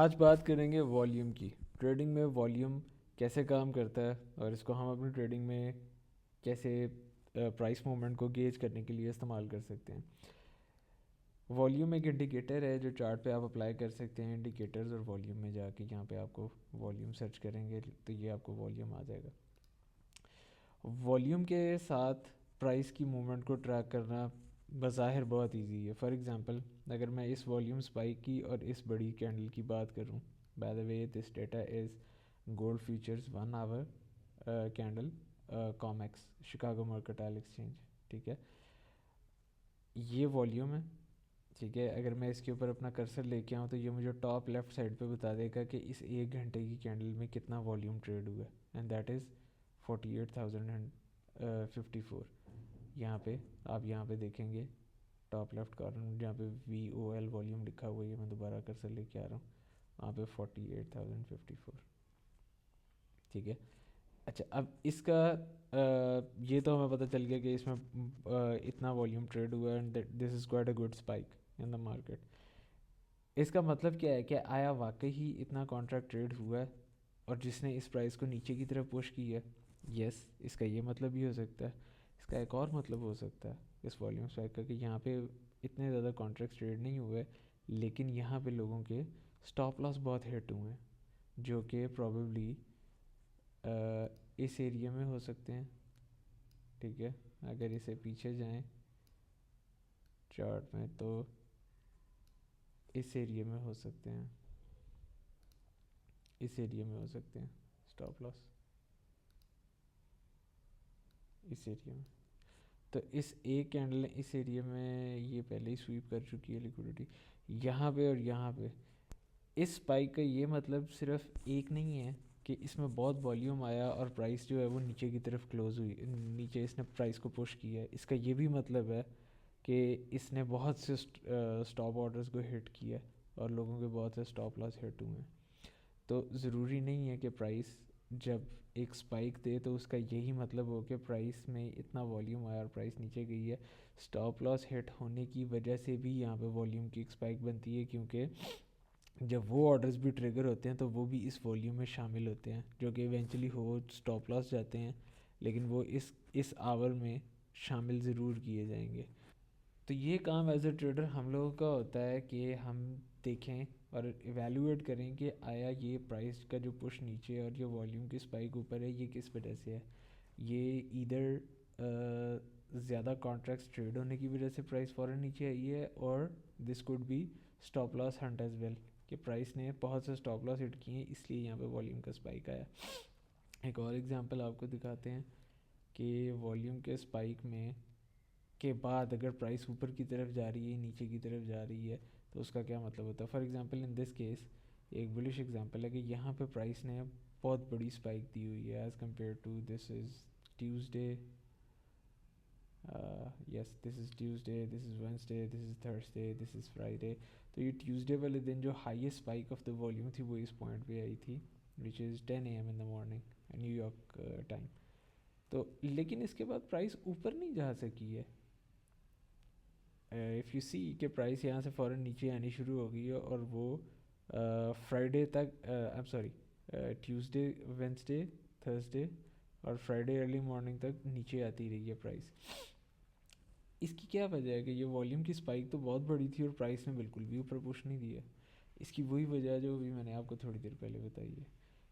आज बात करेंगे वॉल्यूम की। ट्रेडिंग में वॉल्यूम कैसे काम करता है और इसको हम अपनी ट्रेडिंग में कैसे प्राइस मूवमेंट को गेज करने के लिए इस्तेमाल कर सकते हैं। वॉल्यूम एक इंडिकेटर है जो चार्ट पे आप अप्लाई कर सकते हैं। इंडिकेटर्स और वॉल्यूम में जाके यहाँ पे आपको वॉल्यूम सर्च करेंगे तो ये आपको वॉल्यूम आ जाएगा। वॉल्यूम के साथ प्राइस की मूवमेंट को ट्रैक करना बज़ाहिर बहुत इजी है। फॉर एग्जांपल, अगर मैं इस वॉल्यूम स्पाइक की और इस बड़ी कैंडल की बात करूं, by the way this data is gold futures 1 our candle COMEX Chicago mercantile exchange. ठीक है, ये वॉल्यूम है। ठीक है, अगर मैं इसके ऊपर अपना कर्सर लेके आऊँ तो ये मुझे टॉप लेफ़्ट साइड पे बता देगा कि इस 1 घंटे की कैंडल में कितना वॉल्यूम ट्रेड हुआ है, एंड दैट इज़ 48,054। यहाँ पे आप यहाँ पे देखेंगे टॉप लेफ्ट कॉर्नर जहाँ पे VOL वॉल्यूम लिखा हुआ है, ये मैं दोबारा कर्सर लेके आ रहा हूँ, वहाँ पे 48,054। ठीक है, अच्छा अब इसका ये तो हमें पता चल गया कि इसमें इतना वॉल्यूम ट्रेड हुआ है and this is quite a good spike in the market. इसका मतलब क्या है कि आया वाकई ही इतना कॉन्ट्रैक्ट ट्रेड हुआ है और जिसने इस प्राइस को नीचे की तरफ पुश की है। यस, इसका ये मतलब भी हो सकता है। इसका एक और मतलब हो सकता है इस वॉल्यूम स्पाइक का कि यहाँ पे इतने ज़्यादा कॉन्ट्रैक्ट ट्रेड नहीं हुए, लेकिन यहाँ पे लोगों के स्टॉप लॉस बहुत हिट हुए हैं, जो कि प्रॉबेबली इस एरिया में हो सकते हैं। ठीक है, अगर इसे पीछे जाएं चार्ट में तो इस एरिया में हो सकते हैं, इस एरिया में हो सकते हैं स्टॉप लॉस, इस एरिया में। तो इस एक कैंडल ने इस एरिया में ये पहले ही स्वीप कर चुकी है लिक्विडिटी, यहाँ पे और यहाँ पे। इस स्पाइक का ये मतलब सिर्फ एक नहीं है कि इसमें बहुत वॉल्यूम आया और प्राइस जो है वो नीचे की तरफ क्लोज हुई, नीचे इसने प्राइस को पुश किया है। इसका ये भी मतलब है कि इसने बहुत से स्टॉप ऑर्डर्स को हिट किया है और लोगों के बहुत से स्टॉप लॉस हिट हुए हैं। तो ज़रूरी नहीं है कि प्राइस जब एक स्पाइक दे तो उसका यही मतलब हो कि प्राइस में इतना वॉल्यूम आया और प्राइस नीचे गई है। स्टॉप लॉस हिट होने की वजह से भी यहाँ पे वॉल्यूम की एक स्पाइक बनती है, क्योंकि जब वो ऑर्डर्स भी ट्रिगर होते हैं तो वो भी इस वॉल्यूम में शामिल होते हैं, जो कि इवेंचुअली हो स्टॉप लॉस जाते हैं, लेकिन वो इस आवर में शामिल ज़रूर किए जाएंगे। तो ये काम एज ए ट्रेडर हम लोगों का होता है कि हम देखें और इवेलुएट करें कि आया ये प्राइस का जो पुश नीचे और जो वॉल्यूम की स्पाइक ऊपर है ये किस वजह से है। ये इधर ज़्यादा कॉन्ट्रैक्ट्स ट्रेड होने की वजह से प्राइस फ़ौरन नीचे आई है, और this could be stop loss hunt as well, कि प्राइस ने बहुत से स्टॉप लॉस हिट किए हैं इसलिए यहाँ पे वॉल्यूम का स्पाइक आया। एक और एग्जांपल आपको दिखाते हैं कि वॉल्यूम के स्पाइक में के बाद अगर प्राइस ऊपर की तरफ जा रही है नीचे की तरफ जा रही है तो उसका क्या मतलब होता है। For example in this case एक बुलिश एग्जांपल है कि यहाँ पे प्राइस ने बहुत बड़ी स्पाइक दी हुई है as compare to this is Tuesday, yes this is Tuesday, this is Wednesday, this is Thursday, this is Friday. तो ये ट्यूसडे वाले दिन जो highest spike of the volume थी वो इस पॉइंट पे आई थी, which is 10 AM in the morning New York time. तो लेकिन इसके बाद प्राइस ऊपर नहीं जा सकी है। इफ़ यू सी कि प्राइस यहाँ से फ़ौरन नीचे आनी शुरू हो गई है और वो फ्राइडे तक, I am sorry, Tuesday, Wednesday, Thursday और फ्राइडे अर्ली मॉर्निंग तक नीचे आती रही है प्राइस। इसकी क्या वजह है कि ये वॉल्यूम की स्पाइक तो बहुत बड़ी थी और प्राइस ने बिल्कुल भी ऊपर पुश नहीं दिया। इसकी वही वजह जो भी मैंने आपको थोड़ी देर पहले बताई है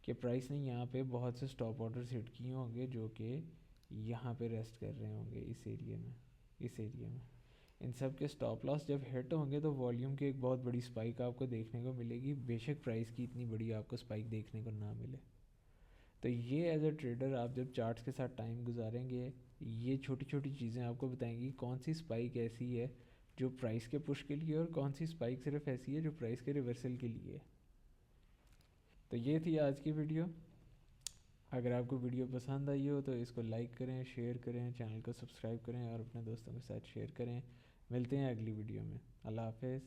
कि प्राइस ने यहाँ पे बहुत से स्टॉप ऑर्डर्स हिट किए होंगे जो कि यहाँ पे रेस्ट कर रहे होंगे इस एरिया में, इस एरिया में। इन सब के स्टॉप लॉस जब हिट होंगे तो वॉल्यूम की एक बहुत बड़ी स्पाइक आपको देखने को मिलेगी, बेशक प्राइस की इतनी बड़ी आपको स्पाइक देखने को ना मिले। तो ये एज अ ट्रेडर आप जब चार्ट्स के साथ टाइम गुजारेंगे, ये छोटी छोटी चीज़ें आपको बताएंगी कौन सी स्पाइक ऐसी है जो प्राइस के पुश के लिए और कौन सी स्पाइक सिर्फ ऐसी है जो प्राइस के रिवर्सल के लिए है। तो ये थी आज की वीडियो। अगर आपको वीडियो पसंद आई हो तो इसको लाइक करें, शेयर करें, चैनल को सब्सक्राइब करें और अपने दोस्तों के साथ शेयर करें। मिलते हैं अगली वीडियो में। अल्लाह हाफिज़।